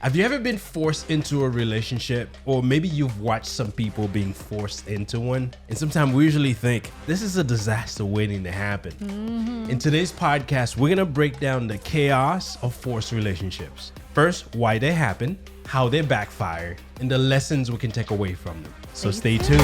Have you ever been forced into a relationship, or maybe you've watched some people being forced into one? And sometimes we usually think this is a disaster waiting to happen. In today's podcast, we're gonna break down the chaos of forced relationships. First, why they happen, how they backfire, and the lessons we can take away from them. So stay tuned.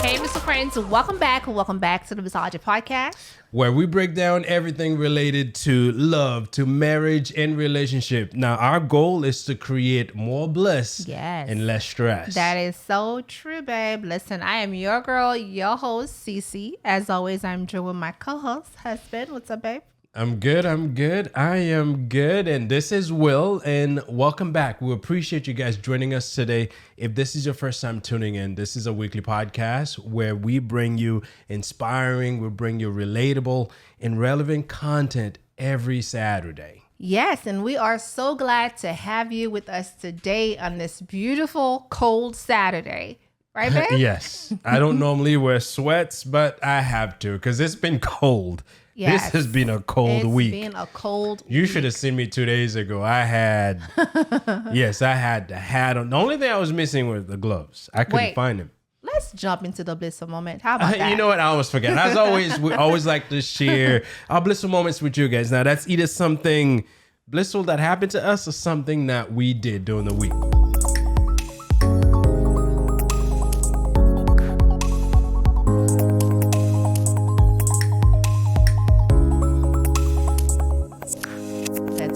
Hey, Mr. Friends, welcome back to the Blissology Podcast, where we break down everything related to love, to marriage, and relationship. Now, our goal is to create more bliss and less stress. That is so true, babe. Listen, I am your girl, your host, Cece. As always, I'm joined with my co-host, husband. What's up, babe? I'm good. I am good. And this is Will. And welcome back. We appreciate you guys joining us today. If this is your first time tuning in, this is a weekly podcast where we bring you inspiring, we bring you relatable and relevant content every Saturday. Yes, and we are so glad to have you with us today on this beautiful, cold Saturday. Right, babe? Yes. I don't normally wear sweats, but I have to because it's been cold. Yes. This has been a cold week. It's been a cold You week. should have seen me 2 days ago. I had the hat on. The only thing I was missing was the gloves. I couldn't find them. Let's jump into the blissful moment. How about that? You know what? I almost forget. As always, we always like to share our blissful moments with you guys. Now, that's either something blissful that happened to us or something that we did during the week.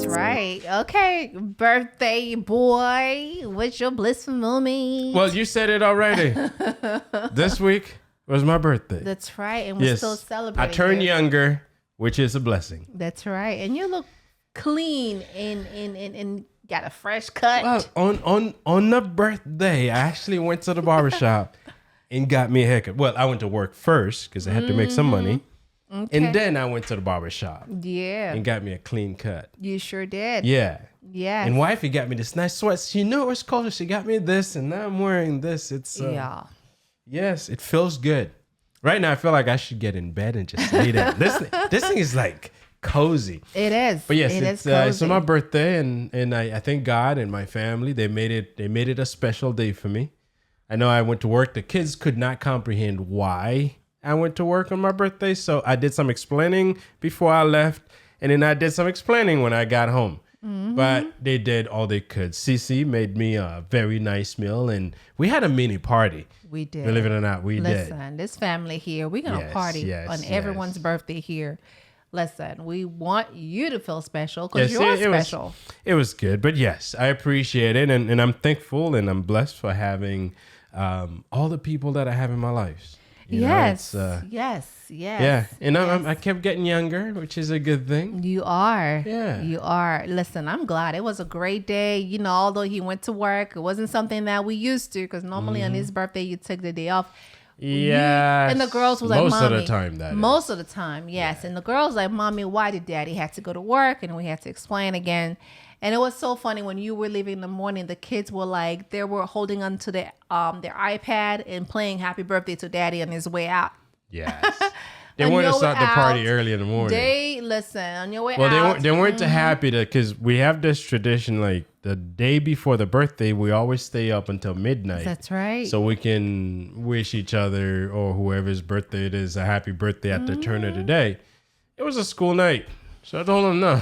Right. Okay. Birthday boy. What's your blissful moment? Well, you said it already. This week was my birthday. That's right. And we're still celebrating. I turned younger, which is a blessing. That's right. And you look clean and got a fresh cut. Well, on the birthday, I actually went to the barbershop and got me a haircut. Well, I went to work first because I had to make some money. Okay. And then I went to the barbershop. Yeah. And got me a clean cut. You sure did. Yeah. Yeah. And wifey got me this nice sweats. She knew it was cold. She got me this, and now I'm wearing this. It's Yes, it feels good. Right now, I feel like I should get in bed and just lay down. This thing is like cozy. It is. But yes, it's my birthday, and I thank God and my family. They made it a special day for me. I know I went to work. The kids could not comprehend why I went to work on my birthday, so I did some explaining before I left, and then I did some explaining when I got home. Mm-hmm. But they did all they could. Cece made me a very nice meal, and we had a mini party. We did. Believe it or not, we did. Listen, this family here, we're going to party on everyone's birthday here. Listen, we want you to feel special because you're special. It was good, but yes, I appreciate it, and I'm thankful, and I'm blessed for having all the people that I have in my life. Yes. Yeah. And I kept getting younger, which is a good thing. You are. Yeah. You are. Listen, I'm glad. It was a great day. You know, although he went to work, it wasn't something that we used to because normally on his birthday, you took the day off. Yeah. And the girls was like, Mommy. Most of the time, Most of the time, yes. Yeah. And the girls like, Mommy, why did Daddy have to go to work? And we had to explain again. And it was so funny when you were leaving in the morning, the kids were like, they were holding onto their iPad and playing happy birthday to Daddy on his way out. Yes. They wanted to start the party early in the morning. Listen, on your way out. Well, they weren't too happy because we have this tradition, like the day before the birthday, we always stay up until midnight. That's right. So we can wish each other or whoever's birthday it is a happy birthday at the turn of the day. It was a school night. So I told them, no,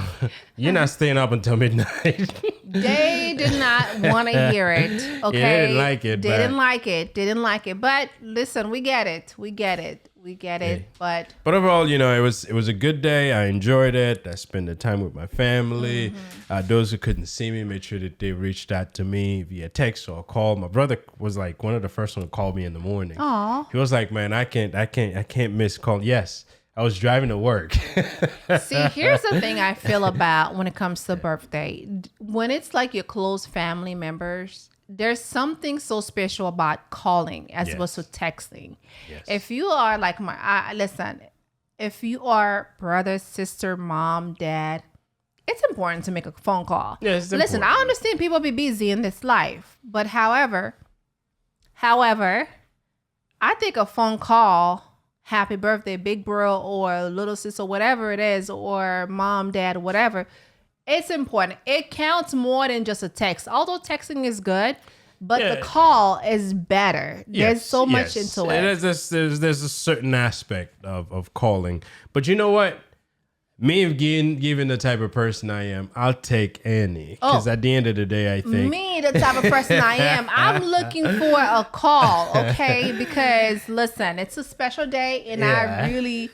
you're not staying up until midnight. They did not want to hear it. Okay. Yeah, they didn't like it. Didn't like it. But listen, we get it. But overall, you know, it was a good day. I enjoyed it. I spent the time with my family. Those who couldn't see me, made sure that they reached out to me via text or call. My brother was like one of the first one to call me in the morning. Aww. He was like, man, I can't miss call. Yes. I was driving to work. See, here's the thing I feel about when it comes to birthday. When it's like your close family members, there's something so special about calling as opposed to texting. Yes. If you are like listen, if you are brother, sister, mom, dad, it's important to make a phone call. Yeah, listen, I understand people be busy in this life, but however, I think a phone call happy birthday, big bro or little sis or whatever it is, or mom, dad, whatever, it's important. It counts more than just a text. Although texting is good, but the call is better. There's so much into it. There's a certain aspect of calling. But you know what? Me given the type of person I am, I'll take any. Because at the end of the day, I think... Me, the type of person I am, I'm looking for a call, okay? Because, listen, it's a special day, and I really...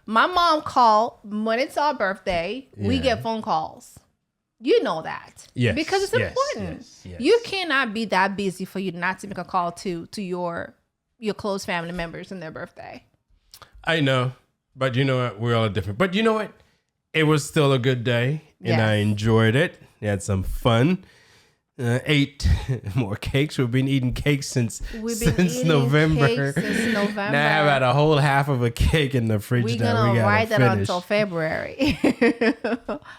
My mom called, when it's our birthday, we get phone calls. You know that. Yes. Because it's important. Yes. You cannot be that busy for you not to make a call to your close family members and their birthday. I know. But you know what? We're all different. But you know what? It was still a good day, and I enjoyed it. Had some fun. Ate more cakes. We've been eating cakes since November. Now I've had a whole half of a cake in the fridge. We're gonna ride that until February.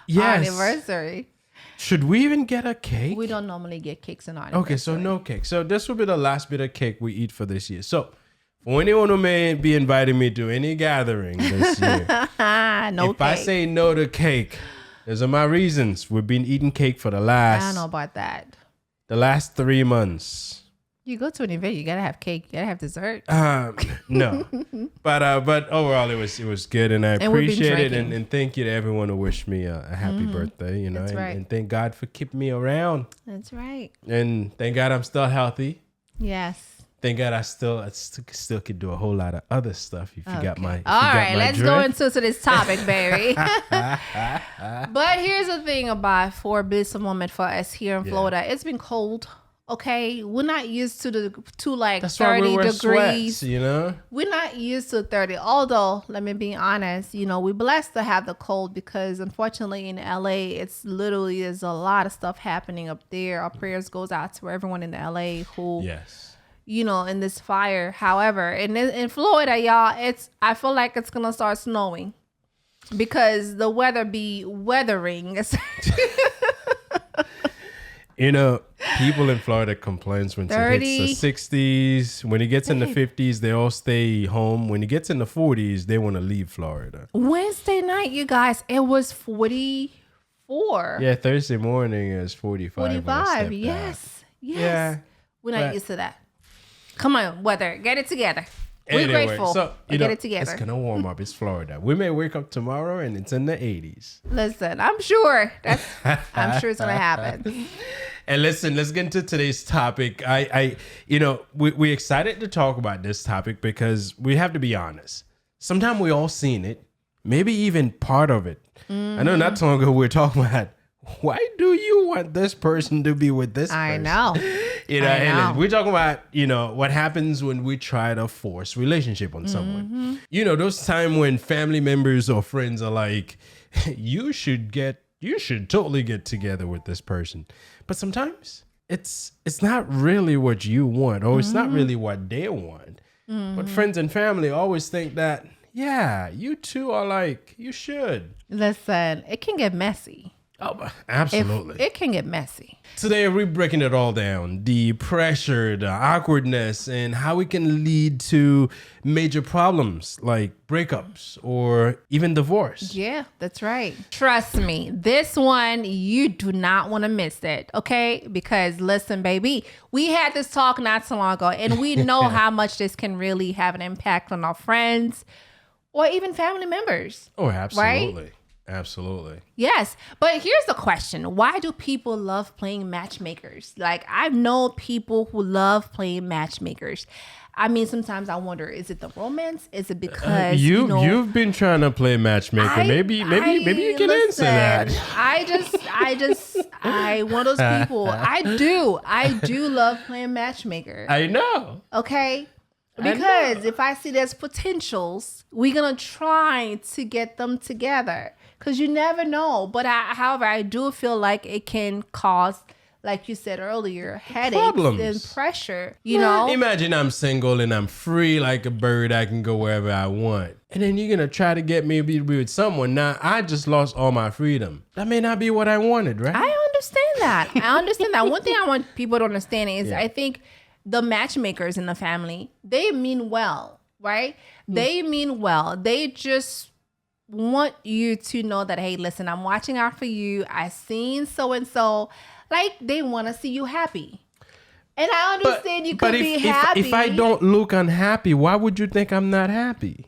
Yes. Anniversary. Should we even get a cake? We don't normally get cakes in our anniversary. Okay, so no cake. So this will be the last bit of cake we eat for this year. So for anyone who may be inviting me to any gathering this year, if I say no to cake, those are my reasons. We've been eating cake for the I don't know about that. The last 3 months. You go to an event, you gotta have cake, you gotta have dessert. No, but overall it was good, and I appreciate it, and thank you to everyone who wished me a happy birthday. You know, and thank God for keeping me around. That's right. And thank God I'm still healthy. Yes. Thank God I still could do a whole lot of other stuff. If you got my all right, let's go into this topic, baby. But here's the thing about for Blissful Moment for us here in Florida. It's been cold. Okay, we're not used to like 30 degrees. Sweats, you know, we're not used to 30. Although, let me be honest, you know, we're blessed to have the cold because unfortunately in LA, there's a lot of stuff happening up there. Our prayers goes out to everyone in LA who you know, in this fire. However, in Florida, y'all, I feel like it's gonna start snowing because the weather be weathering. You know, people in Florida complains when it hits the 60s. When it gets in the 50s, they all stay home. When it gets in the 40s, they want to leave Florida. Wednesday night, you guys, it was 44. Yeah, Thursday morning is 45. 45, yes. Yeah. We're not used to that. Come on, weather, get it together. We're grateful. So, get it together. It's gonna warm up. It's Florida. We may wake up tomorrow and it's in the 80s. Listen, I'm sure it's gonna happen. And listen, let's get into today's topic. We're excited to talk about this topic because we have to be honest. Sometimes we all seen it, maybe even part of it. I know not too long ago we were talking about, why do you want this person to be with this person? I know. And we're talking about, what happens when we try to force relationship on someone. Those times when family members or friends are like, you should totally get together with this person. But sometimes it's not really what you want, or it's not really what they want. But friends and family always think that, yeah, you two are like, you should. Listen, it can get messy. Oh, absolutely. It can get messy. Today, we're breaking it all down. The pressure, the awkwardness, and how it can lead to major problems like breakups or even divorce. Yeah, that's right. Trust me, this one, you do not want to miss it, okay? Because listen, baby, we had this talk not so long ago, and we know how much this can really have an impact on our friends or even family members. Oh, absolutely. Right? Absolutely. Yes. But here's the question. Why do people love playing matchmakers? Like, I've known people who love playing matchmakers. I mean, sometimes I wonder, is it the romance? Is it because you've been trying to play matchmaker? Maybe you can answer that. I one of those people. I do love playing matchmaker. I know. Okay. Because if I see there's potentials, we're going to try to get them together. Because you never know. But however, I do feel like it can cause, like you said earlier, headaches problems and pressure. You know? Imagine I'm single and I'm free like a bird. I can go wherever I want. And then you're going to try to get me to be with someone. Now, I just lost all my freedom. That may not be what I wanted, right? I understand that. One thing I want people to understand is I think the matchmakers in the family, they mean well. right? They mean well. They just want you to know that, hey, listen, I'm watching out for you. I seen so-and-so. Like, they want to see you happy. And I understand you could be happy. If I don't look unhappy, why would you think I'm not happy?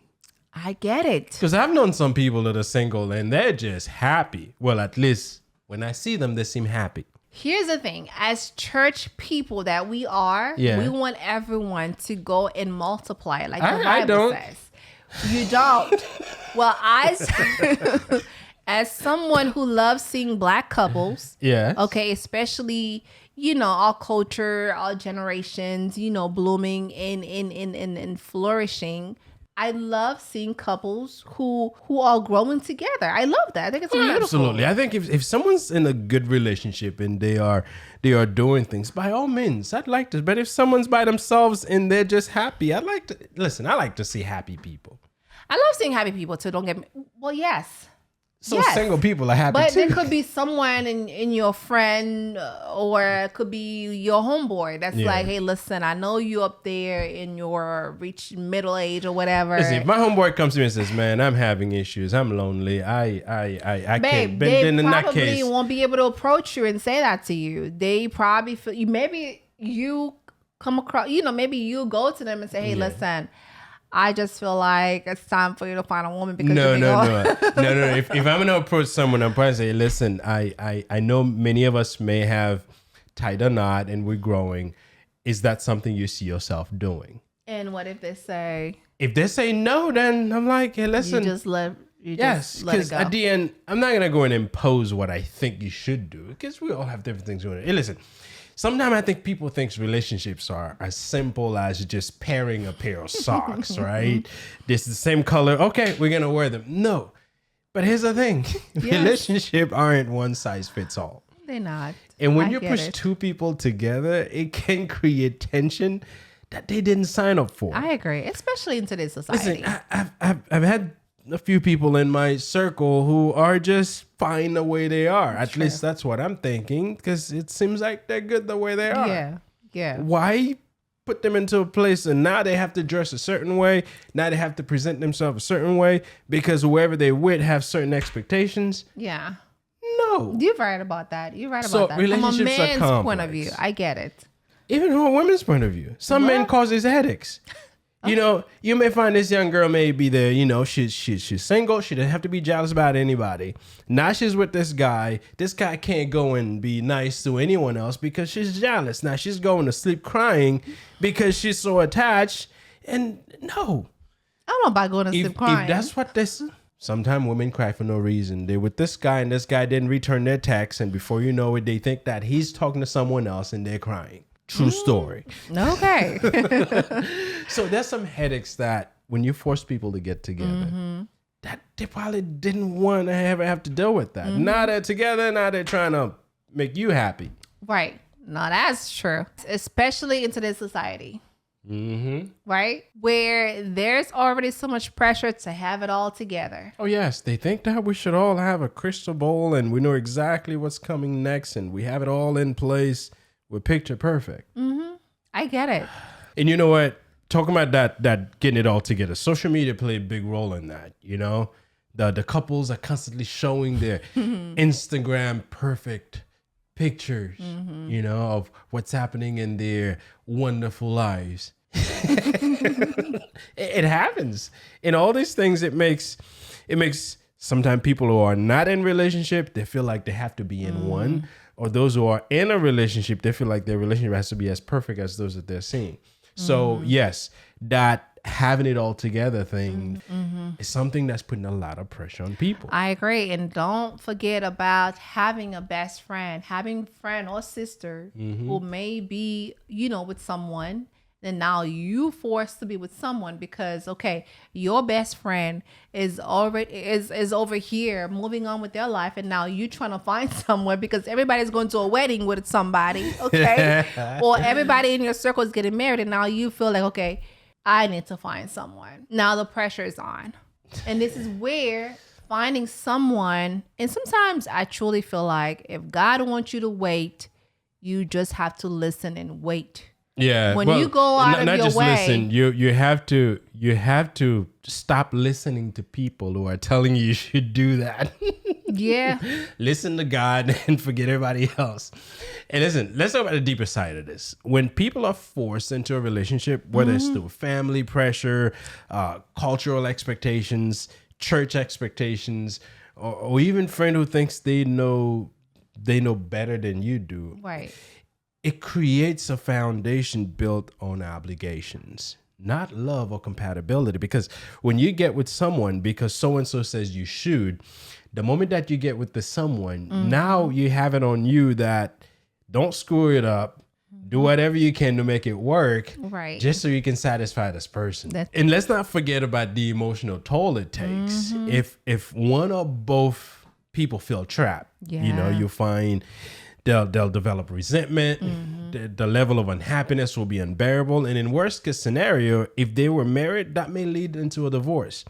I get it. Because I've known some people that are single and they're just happy. Well, at least when I see them, they seem happy. Here's the thing. As church people that we are, we want everyone to go and multiply like the Bible says. You don't. Well, as someone who loves seeing Black couples, okay, especially, you know, our culture, our generations, you know, blooming and flourishing, I love seeing couples who are growing together. I love that. I think it's beautiful. Absolutely. I think if someone's in a good relationship and they are doing things, by all means, I'd like to. But if someone's by themselves and they're just happy, I like to see happy people. I love seeing happy people too. Don't get me. Well, yes. So single people are happy but too. But there could be someone in your friend or it could be your homeboy that's like, hey, listen, I know you up there in your middle age or whatever. Listen, if my homeboy comes to me and says, man, I'm having issues, I'm lonely, I can't. But then in that case, they probably won't be able to approach you and say that to you. They probably feel maybe you come across, you know, maybe you go to them and say, hey, listen, I just feel like it's time for you to find a woman because no. If I'm gonna approach someone, I'm probably say, listen, I know many of us may have tied a knot and we're growing. Is that something you see yourself doing? And what if they say? If they say no, then I'm like, hey, listen. You just let it go. Because at the end, I'm not gonna go and impose what I think you should do because we all have different things going on. Hey, listen. Sometimes I think people think relationships are as simple as just pairing a pair of socks, right? This is the same color. Okay, we're going to wear them. No. But here's the thing. Relationships aren't one size fits all. They're not. And when you push two people together, it can create tension that they didn't sign up for. I agree, especially in today's society. Listen, I've had a few people in my circle who are just fine the way they are. At least that's what I'm thinking, because it seems like they're good the way they are. Yeah. Why put them into a place and now they have to dress a certain way? Now they have to present themselves a certain way because whoever they're with have certain expectations? Yeah. No. You're right about that. You're right about that. From a man's point of view, I get it. Even from a woman's point of view. Some men causes headaches. You know, you may find this young girl may be there, you know, she's single. She doesn't have to be jealous about anybody. Now she's with this guy. This guy can't go and be nice to anyone else because she's jealous. Now she's going to sleep crying because she's so attached. And no. I don't know about going to sleep crying. If that's what this... Sometimes women cry for no reason. They're with this guy and this guy didn't return their text. And before you know it, they think that he's talking to someone else and they're crying. True story. Okay. So there's some headaches that when you force people to get together, that they probably didn't want to ever have to deal with that. Now they're together, now they're trying to make you happy. Right. No, that's true. Especially in today's society. Right? Where there's already so much pressure to have it all together. Oh, yes. They think that we should all have a crystal ball and we know exactly what's coming next and we have it all in place. We're picture perfect. I get it. And you know what? Talking about that getting it all together, social media played a big role in that. You know, the couples are constantly showing their Instagram perfect pictures, you know, of what's happening in their wonderful lives. It happens. In all these things, it makes sometimes people who are not in relationship, they feel like they have to be in one. Or those who are in a relationship, they feel like their relationship has to be as perfect as those that they're seeing. So yes, that having it all together thing is something that's putting a lot of pressure on people. I agree. And don't forget about having a best friend, having friend or sister who may be, you know, with someone. And now you forced to be with someone because, okay, your best friend is over here moving on with their life. And now you trying to find someone because everybody's going to a wedding with somebody. Okay. Or everybody in your circle is getting married. And now you feel like, okay, I need to find someone. Now the pressure is on. And this is where finding someone. And sometimes I truly feel like if God wants you to wait, you just have to listen and wait. Yeah. When you go out of not your just way. listen, you have to stop listening to people who are telling you should do that. Yeah. Listen to God and forget everybody else. And listen, let's talk about the deeper side of this. When people are forced into a relationship, whether it's through family pressure, cultural expectations, church expectations, or even friend who thinks they know better than you do. Right. It creates a foundation built on obligations, not love or compatibility. Because when you get with someone because so-and-so says you should, the moment that you get with the someone, now you have it on you that don't screw it up. Do whatever you can to make it work. Right. Just so you can satisfy this person. And let's not forget about the emotional toll it takes. If one or both people feel trapped, you'll find they'll develop resentment. The level of unhappiness will be unbearable. And in worst case scenario, if they were married, that may lead into a divorce.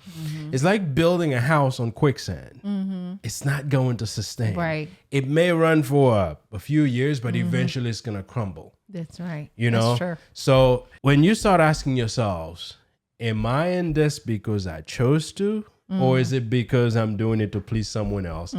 It's like building a house on quicksand. It's not going to sustain. Right. It may run for a few years, but eventually it's going to crumble. That's right. That's true. So when you start asking yourselves, am I in this because I chose to? Or is it because I'm doing it to please someone else?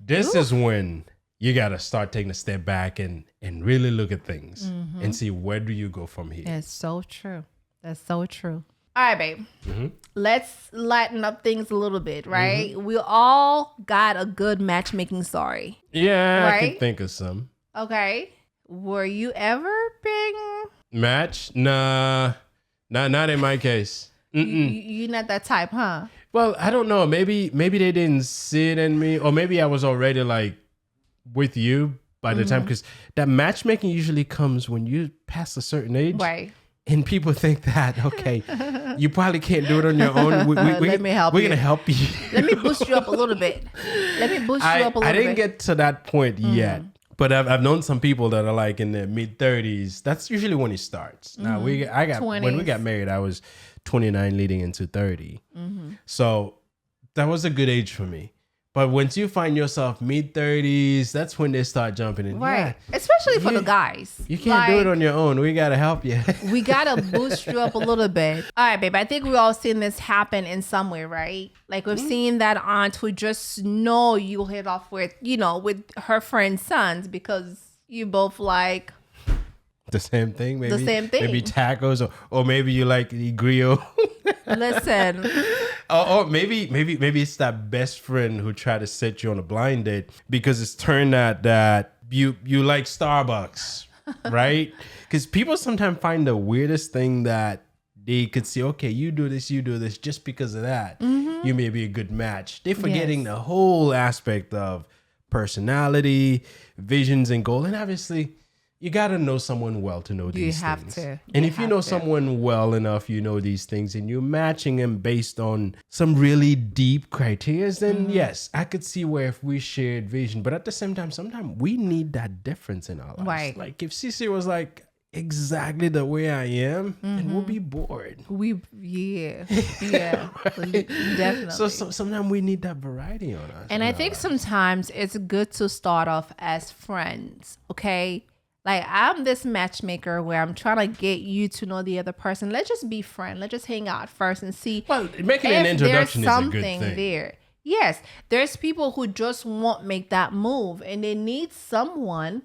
This is when you got to start taking a step back and really look at things and see where do you go from here. That's so true. That's so true. All right, babe. Let's lighten up things a little bit, right? We all got a good matchmaking story. Yeah, right? I can think of some. Okay. Were you ever being... Match? Nah, not in my case. You're not that type, huh? Well, I don't know. Maybe they didn't see it in me, or maybe I was already like with you by the time, because that matchmaking usually comes when you pass a certain age. Right. And people think that, okay, you probably can't do it on your own. Let me help you. We're going to help you. Let me boost you up a little bit. I didn't get to that point yet. But I've known some people that are like in their mid-30s. That's usually when it starts. Now, when we got married, I was 29 leading into 30. So that was a good age for me. But once you find yourself mid-30s, that's when they start jumping in. Right. Yeah, especially for the guys. You can't do it on your own. We got to help you. We got to boost you up a little bit. All right, babe. I think we all seen this happen in some way, right? Like we've seen that aunt who just know you'll hit off with, with her friend's sons because you both like... The same thing, maybe. The same thing. Maybe tacos, or maybe you like the grill. Listen. Or maybe it's that best friend who tried to set you on a blind date because it's turned out that you like Starbucks, right? Because people sometimes find the weirdest thing that they could see, okay, you do this just because of that. You may be a good match. They're forgetting the whole aspect of personality, visions, and goal. And obviously, you got to know someone well to know these things. You have to. And if you know someone well enough, you know these things, and you're matching them based on some really deep criteria, then yes, I could see where if we shared vision. But at the same time, sometimes we need that difference in our lives. Right. Like if Cece was like exactly the way I am, then we'll be bored. Yeah, Right? definitely. So sometimes we need that variety on us. And I think sometimes it's good to start off as friends, okay? Like, I'm this matchmaker where I'm trying to get you to know the other person. Let's just be friends. Let's just hang out first and see. Well, making an introduction is a good thing. There. Yes, there's people who just won't make that move and they need someone.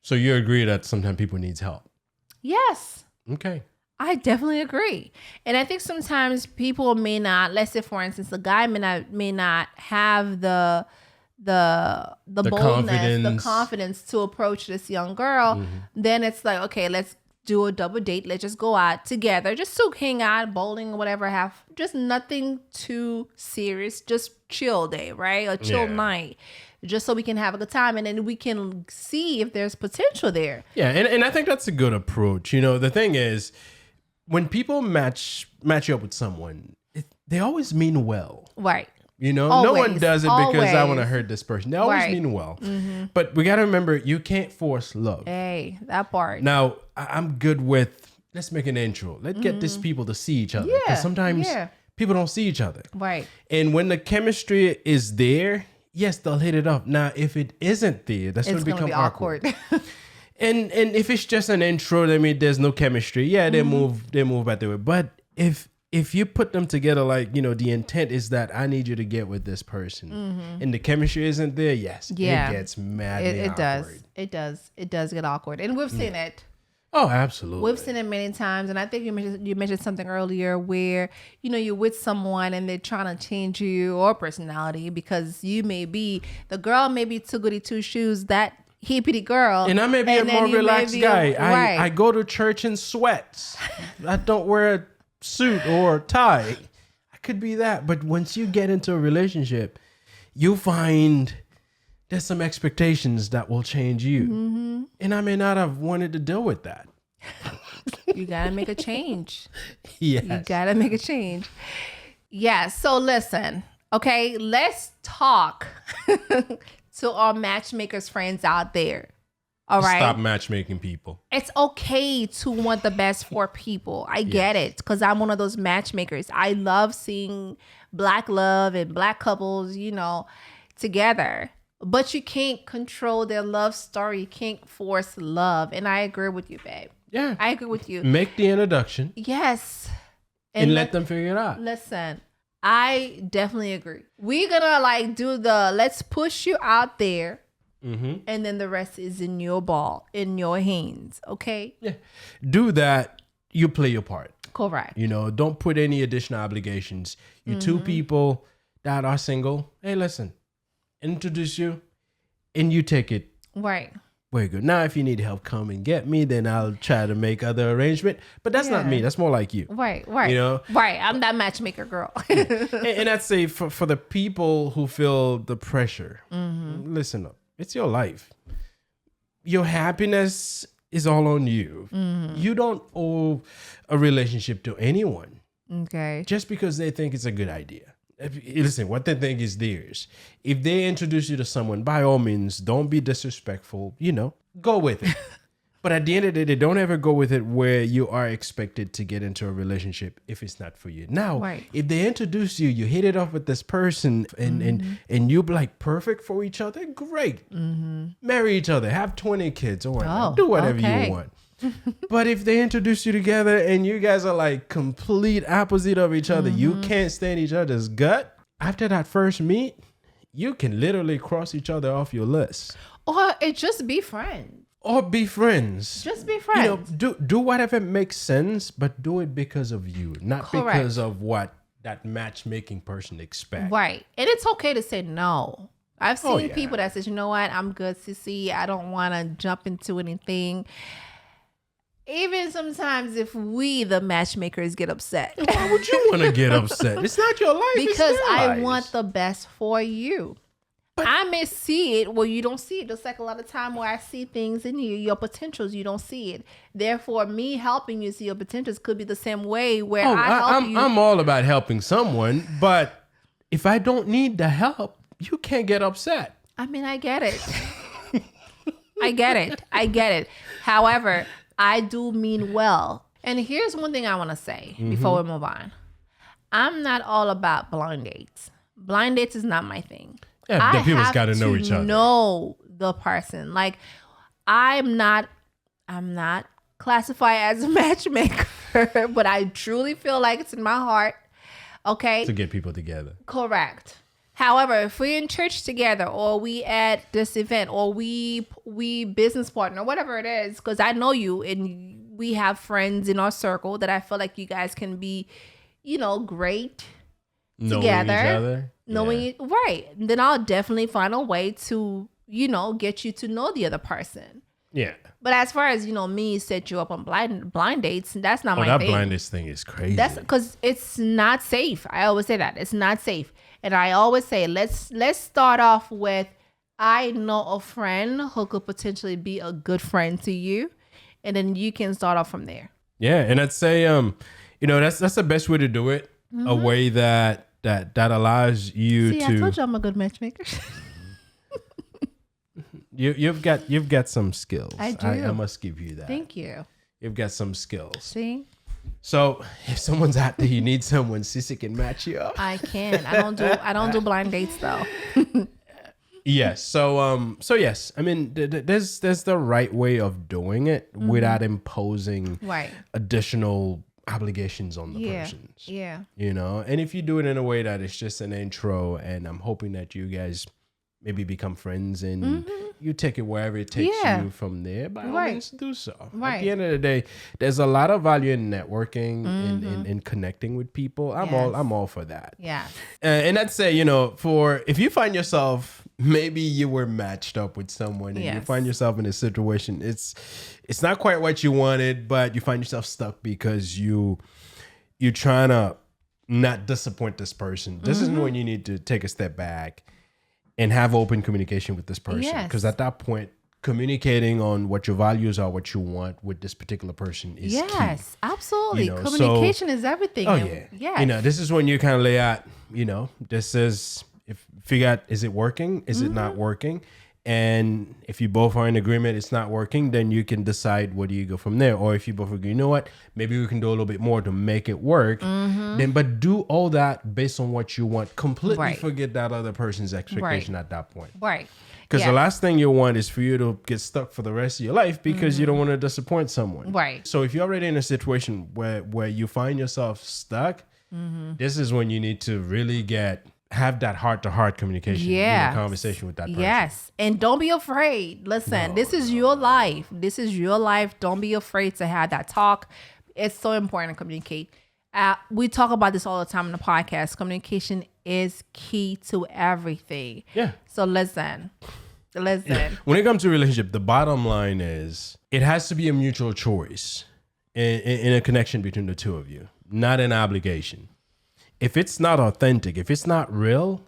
So you agree that sometimes people need help? Yes. Okay. I definitely agree. And I think sometimes people may not, let's say for instance, the guy may not have the boldness, the confidence to approach this young girl. Then it's like, okay, let's do a double date. Let's just go out together, just to hang out, bowling, whatever, have just nothing too serious, just chill day, right? A chill night, just so we can have a good time. And then we can see if there's potential there. Yeah. And I think that's a good approach. The thing is, when people match you up with someone, they always mean well. Right. Always, no one does it because I want to hurt this person. They always mean well. But we got to remember, you can't force love. Hey, that part. Now, I'm good with, let's make an intro. Let's get these people to see each other. Because sometimes people don't see each other. Right. And when the chemistry is there, yes, they'll hit it up. Now, if it isn't there, that's when it becomes awkward. And if it's just an intro, I mean, there's no chemistry. Yeah, they move back the way. But if you put them together, like, you know, the intent is that I need you to get with this person, and the chemistry isn't there, yes, it gets madly awkward. It does get awkward, and we've seen it. Oh, absolutely. We've seen it many times, and I think you mentioned something earlier where, you know, you're with someone and they're trying to change your personality because the girl may be too goody two shoes, that hippity girl, and I may be a more relaxed guy. I go to church in sweats. I don't wear a suit or tie. I could be that, but once you get into a relationship, you find there's some expectations that will change you, and I may not have wanted to deal with that. You gotta make a change. Yes. You gotta make a change. Yeah. So listen, okay, let's talk to our matchmakers friends out there. All right. Stop matchmaking people. It's okay to want the best for people. I get it, because I'm one of those matchmakers. I love seeing Black love and Black couples, you know, together. But you can't control their love story. You can't force love. And I agree with you, babe. Yeah. I agree with you. Make the introduction. Yes. And let them figure it out. Listen, I definitely agree. We're gonna like do let's push you out there, and then the rest is in your ball, in your hands. Okay. Yeah. Do that. You play your part. Correct. You know, don't put any additional obligations. You two people that are single. Hey, listen, introduce you, and you take it. Right. Very good. Now, if you need help, come and get me. Then I'll try to make other arrangement. But that's not me. That's more like you. Right. You know. Right. I'm that matchmaker girl. and I'd say for the people who feel the pressure, listen up. It's your life. Your happiness is all on you. You don't owe a relationship to anyone. Okay. Just because they think it's a good idea. Listen, what they think is theirs. If they introduce you to someone, by all means, don't be disrespectful. You know, go with it. But at the end of the day, don't ever go with it where you are expected to get into a relationship if it's not for you. Now, if they introduce you, you hit it off with this person, and you're like perfect for each other, great. Marry each other, have 20 kids, or whatever. Do whatever you want. But if they introduce you together and you guys are like complete opposite of each other, you can't stand each other's gut, after that first meet, you can literally cross each other off your list. Or it just be friends. Or be friends. Just be friends. You know, do whatever makes sense, but do it because of you, not because of what that matchmaking person expects. Right. And it's okay to say no. I've seen people that says, you know what, I'm good, sissy. I don't want to jump into anything. Even sometimes if we, the matchmakers, get upset. Why would you want to get upset? It's not your life. Because I want the best for you. But I may see it where you don't see it. Just like a lot of time where I see things in you, your potentials, you don't see it. Therefore, me helping you see your potentials could be the same way where I help you. I'm all about helping someone, but if I don't need the help, you can't get upset. I mean, I get it. I get it. However, I do mean well. And here's one thing I want to say before we move on. I'm not all about blind dates. Blind dates is not my thing. Yeah, the people's got to know each other. Know the person. Like, I'm not classified as a matchmaker, but I truly feel like it's in my heart. Okay. To get people together. Correct. However, if we're in church together, or we at this event, or we business partner, whatever it is, because I know you and we have friends in our circle that I feel like you guys can be, you know, great together. Knowing each other. Knowing it, right. Then I'll definitely find a way to, you know, get you to know the other person. Yeah. But as far as, you know, me set you up on blind dates, that's not my thing. That blind dates thing is crazy. That's because it's not safe. I always say that. It's not safe. And I always say, let's start off with, I know a friend who could potentially be a good friend to you. And then you can start off from there. Yeah. And I'd say, you know, that's the best way to do it. A way that allows you to. I told you I'm a good matchmaker. You've got some skills. I do. I must give you that. Thank you. You've got some skills. See? So if someone's out there, you need someone, Sissy can match you up. I can. I don't do blind dates though. Yes. So yes. I mean, there's the right way of doing it without imposing additional obligations on the persons. Yeah. You know, and if you do it in a way that it's just an intro, and I'm hoping that you guys maybe become friends and you take it wherever it takes you from there, by all means do so. At the end of the day, there's a lot of value in networking and in connecting with people. I'm all for that. Yeah. And I'd say, you know, for if you find yourself, maybe you were matched up with someone and you find yourself in a situation, it's not quite what you wanted, but you find yourself stuck because you're trying to not disappoint this person. This is when you need to take a step back and have open communication with this person. Because at that point, communicating on what your values are, what you want with this particular person is key. Absolutely. You know, communication is everything. Oh, yeah. Yes. You know, this is when you kind of lay out, you know, this is, figure out, is it working? Is it not working? And if you both are in agreement, it's not working, then you can decide where do you go from there. Or if you both agree, you know what, maybe we can do a little bit more to make it work. Then, but do all that based on what you want. Completely forget that other person's expectation at that point. Right. Because the last thing you want is for you to get stuck for the rest of your life because you don't want to disappoint someone. Right. So if you're already in a situation where you find yourself stuck, this is when you need to really have that heart-to-heart communication, conversation with that person. Yes. And don't be afraid. Listen, this is your life. This is your life. Don't be afraid to have that talk. It's so important to communicate. We talk about this all the time in the podcast. Communication is key to everything. Yeah. So listen. When it comes to relationship, the bottom line is it has to be a mutual choice in a connection between the two of you, not an obligation. If it's not authentic, if it's not real,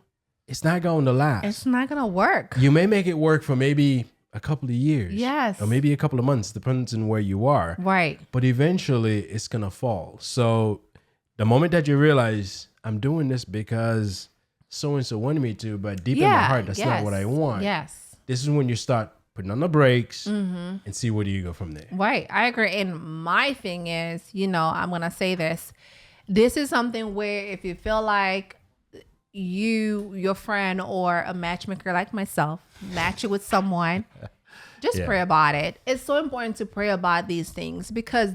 it's not going to last. It's not going to work. You may make it work for maybe a couple of years. Yes. Or maybe a couple of months, depends on where you are. Right. But eventually it's going to fall. So the moment that you realize I'm doing this because so-and-so wanted me to, but deep in my heart, that's not what I want. Yes. This is when you start putting on the brakes and see where do you go from there. Right. I agree. And my thing is, you know, I'm going to say this. This is something where if you feel like your friend or a matchmaker like myself match you with someone, just pray about it. It's so important to pray about these things because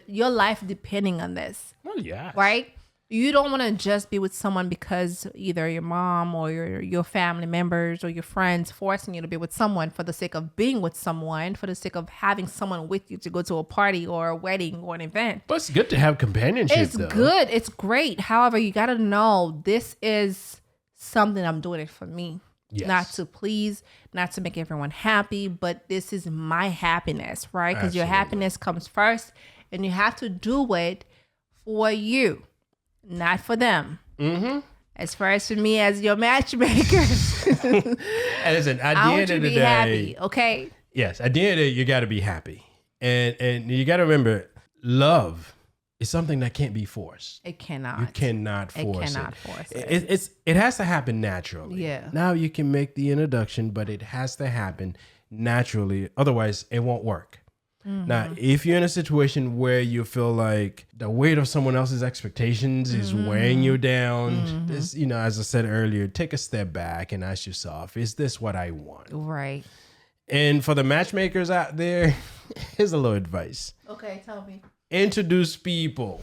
your life depending on this. Well, yeah. Right? You don't want to just be with someone because either your mom or your family members or your friends forcing you to be with someone for the sake of being with someone, for the sake of having someone with you to go to a party or a wedding or an event. But it's good to have companionship, It's good. It's great. However, you got to know this is something I'm doing it for me. Yes. Not to please, not to make everyone happy, but this is my happiness, right? Because your happiness comes first and you have to do it for you. Not for them. As far as for me as your matchmaker. And listen, at the end of the day, happy, okay? Yes, at the end of the day, you got to be happy, and you got to remember, love is something that can't be forced. It cannot. You cannot force it. It cannot force it. It has to happen naturally. Yeah. Now you can make the introduction, but it has to happen naturally. Otherwise, it won't work. Now, if you're in a situation where you feel like the weight of someone else's expectations is weighing you down, this, you know, as I said earlier, take a step back and ask yourself, is this what I want? Right. And for the matchmakers out there, here's a little advice. Okay, tell me. Introduce people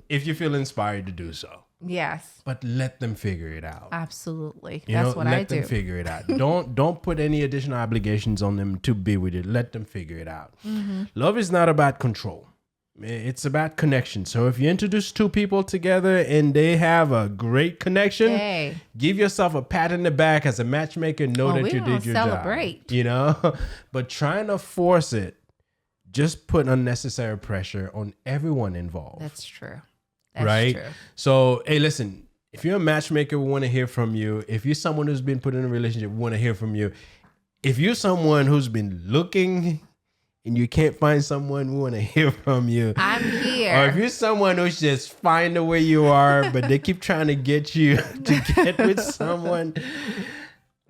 if you feel inspired to do so. Yes. But let them figure it out. Absolutely. That's what I do. Let them figure it out. Don't put any additional obligations on them to be with you. Let them figure it out. Love is not about control. It's about connection. So if you introduce two people together and they have a great connection, give yourself a pat in the back as a matchmaker. Know that you did your job. You know, but trying to force it just put unnecessary pressure on everyone involved. That's true. That's true. So, hey, listen, if you're a matchmaker, we want to hear from you. If you're someone who's been put in a relationship, we want to hear from you. If you're someone who's been looking and you can't find someone, we want to hear from you. I'm here. Or if you're someone who's just fine the way you are, but they keep trying to get you to get with someone,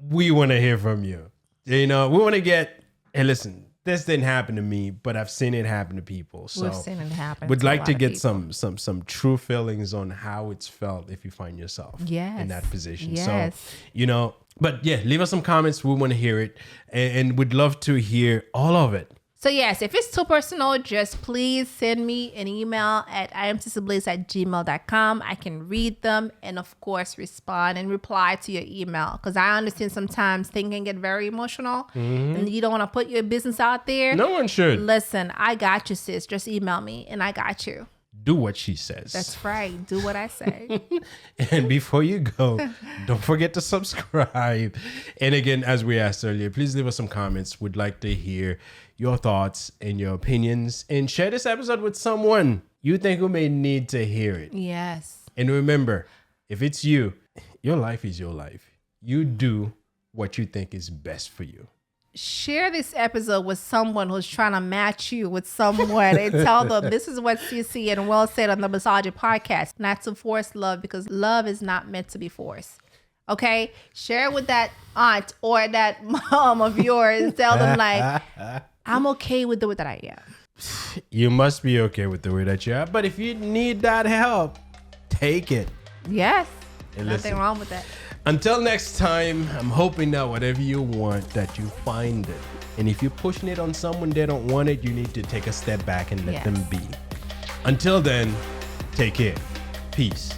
we want to hear from you. You know, we want to get, hey, listen, this didn't happen to me, but I've seen it happen to people. So We've seen it happen. would to a like lot to of get people. some true feelings on how it's felt if you find yourself in that position. Yes. So, but yeah, leave us some comments. We want to hear it, and we'd love to hear all of it. So yes, if it's too personal, just please send me an email at imsissabliss@gmail.com. I can read them and of course respond and reply to your email. Because I understand sometimes things can get very emotional and you don't want to put your business out there. No one should. Listen, I got you, sis. Just email me and I got you. Do what she says. That's right. Do what I say. And before you go, don't forget to subscribe. And again, as we asked earlier, please leave us some comments. We'd like to hear your thoughts and your opinions, and share this episode with someone you think who may need to hear it. Yes. And remember, if it's you, your life is your life. You do what you think is best for you. Share this episode with someone who's trying to match you with someone and tell them this is what CC and Will said on the Blissology Podcast, not to force love, because love is not meant to be forced. Okay? Share it with that aunt or that mom of yours. Tell them like, I'm okay with the way that I am. You must be okay with the way that you are. But if you need that help, take it. Yes. And Nothing listen, wrong with that. until next time, I'm hoping that whatever you want, that you find it. And if you're pushing it on someone they don't want it, you need to take a step back and let them be. Until then, take care. Peace.